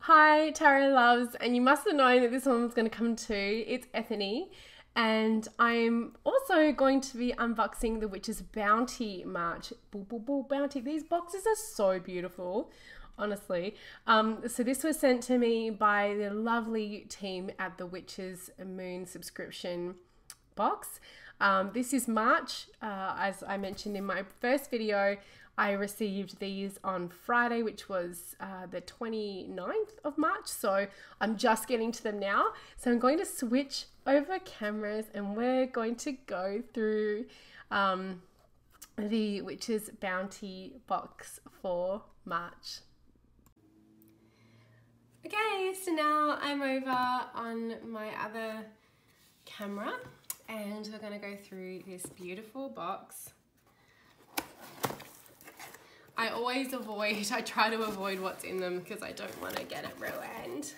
Hi, Tara Loves, and you must have known that this one was going to come too. It's Ethany, and I'm also going to be unboxing the Witch's Bounty March. Boo, boo, boo, Bounty. These boxes are so beautiful, honestly. So this was sent to me by the lovely team at the Witch's Moon subscription box. This is March. As I mentioned in my first video, I received these on Friday, which was the 29th of March. So I'm just getting to them now. So I'm going to switch over cameras and we're going to go through the Witch's Bounty box for March. Okay, so now I'm over on my other camera and we're going to go through this beautiful box. I try to avoid what's in them because I don't want to get it ruined.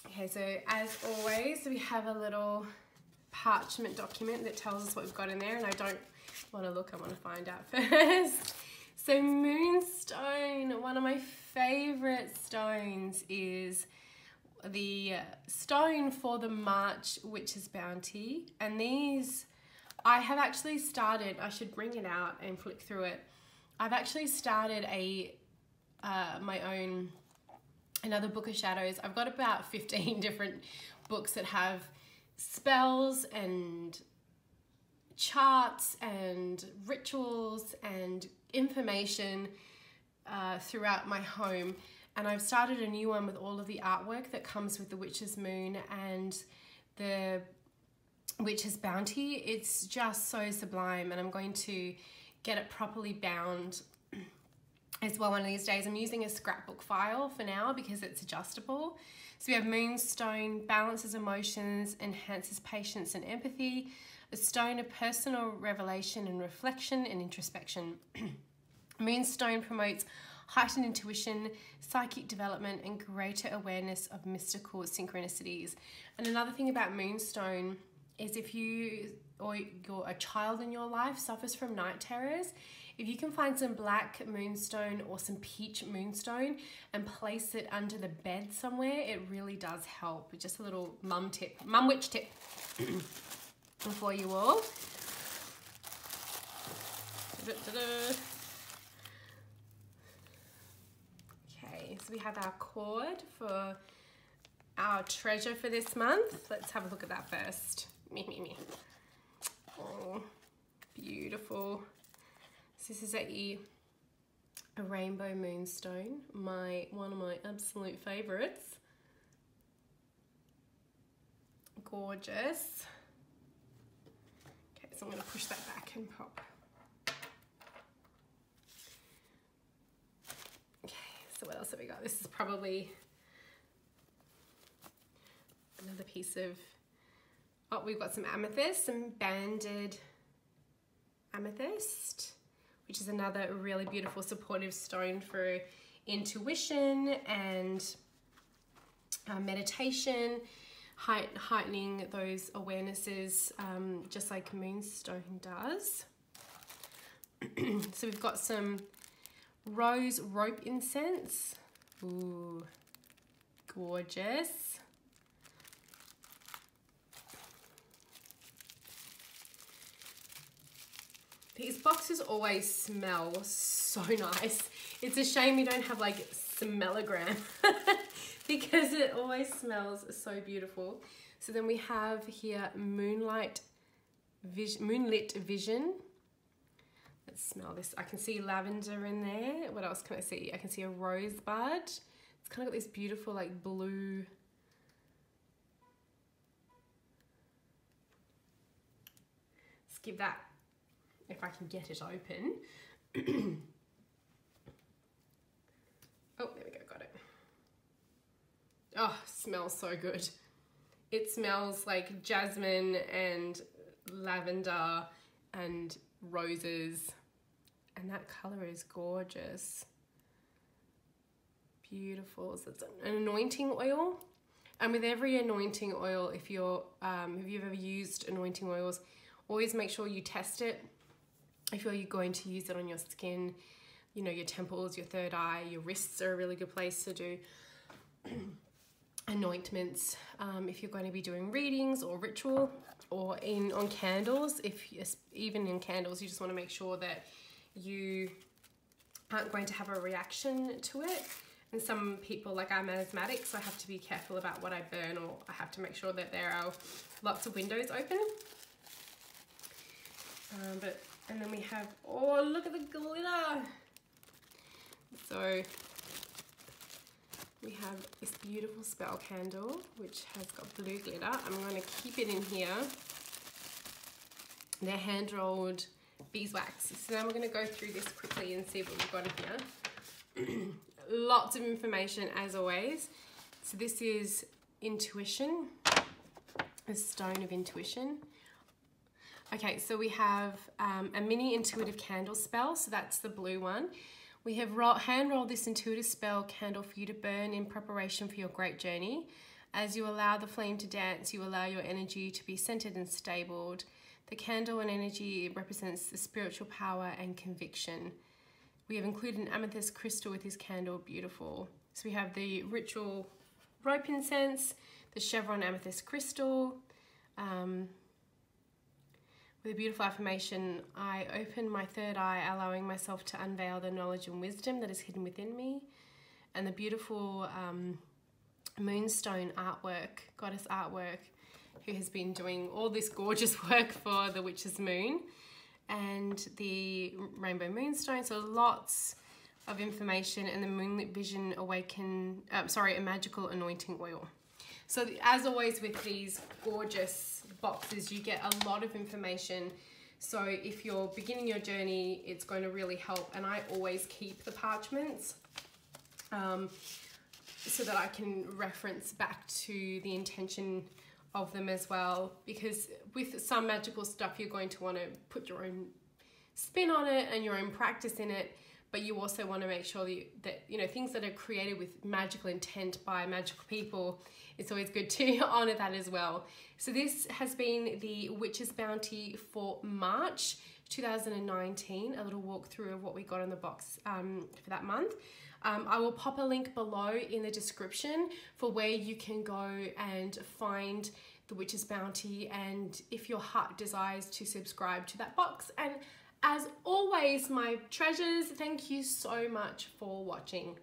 Okay, so as always, we have a little parchment document that tells us what we've got in there, and I don't want to look, I want to find out first. So Moonstone, one of my favorite stones, is the stone for the March Witch's Bounty, and these I have actually started, I should bring it out and flick through it. I've actually started another book of shadows. I've got about 15 different books that have spells and charts and rituals and information throughout my home. And I've started a new one with all of the artwork that comes with the Witch's Moon and the Witch's Bounty. It's just so sublime, and I'm going to get it properly bound as well one of these days. I'm using a scrapbook file for now because it's adjustable. So we have Moonstone, balances emotions, enhances patience and empathy, a stone of personal revelation and reflection and introspection. Moonstone promotes heightened intuition, psychic development, and greater awareness of mystical synchronicities. And another thing about Moonstone is if you or a child in your life suffers from night terrors, if you can find some black moonstone or some peach moonstone and place it under the bed somewhere, it really does help. Just a little mum witch tip for you all. Okay, so we have our cord for our treasure for this month. Let's have a look at that first. Me. Oh, beautiful. So this is a rainbow moonstone, one of my absolute favorites. Gorgeous. Okay, so I'm going to push that back and pop. Okay, so what else have we got? This is probably another piece of, oh, we've got some amethyst, some banded amethyst, which is another really beautiful supportive stone for intuition and meditation, heightening those awarenesses, just like Moonstone does. So we've got some rose rope incense. Ooh, gorgeous. These boxes always smell so nice. It's a shame you don't have like smellogram because it always smells so beautiful. So then we have here Moonlit Vision. Let's smell this. I can see lavender in there. What else can I see? I can see a rosebud. It's kind of got this beautiful like blue. Let's give that, if I can get it open. Oh, there we go, got it. Oh, smells so good. It smells like jasmine and lavender and roses, and that color is gorgeous. Beautiful. So it's an anointing oil, and with every anointing oil, if you've ever used anointing oils, always make sure you test it. If you're going to use it on your skin, you know, your temples, your third eye, your wrists are a really good place to do anointments. If you're going to be doing readings or ritual, or on candles, even in candles, you just want to make sure that you aren't going to have a reaction to it. And some people, like I'm asthmatic, so I have to be careful about what I burn, or I have to make sure that there are lots of windows open. And then we have, oh, look at the glitter. So we have this beautiful spell candle, which has got blue glitter. I'm going to keep it in here. They're hand-rolled beeswax. So now we're going to go through this quickly and see what we've got in here. Lots of information as always. So this is intuition, a stone of intuition. Okay, so we have a mini intuitive candle spell, so that's the blue one. We have hand-rolled this intuitive spell candle for you to burn in preparation for your great journey. As you allow the flame to dance, you allow your energy to be centered and stabled. The candle and energy represents the spiritual power and conviction. We have included an amethyst crystal with this candle, beautiful. So we have the ritual rope incense, the chevron amethyst crystal. With a beautiful affirmation, I open my third eye, allowing myself to unveil the knowledge and wisdom that is hidden within me. And the beautiful Moonstone artwork, goddess artwork, who has been doing all this gorgeous work for the Witch's Moon, and the rainbow moonstone. So lots of information, and the Moonlit Vision a magical anointing oil. So as always with these gorgeous boxes, you get a lot of information. So if you're beginning your journey, it's going to really help. And I always keep the parchments so that I can reference back to the intention of them as well, because with some magical stuff you're going to want to put your own spin on it and your own practice in it, but you also want to make sure that you know, things that are created with magical intent by magical people, it's always good to honor that as well. So this has been the Witch's Bounty for March 2019, a little walkthrough of what we got in the box for that month. I will pop a link below in the description for where you can go and find the Witch's Bounty, and if your heart desires to subscribe to that box. And as always, my treasures, thank you so much for watching.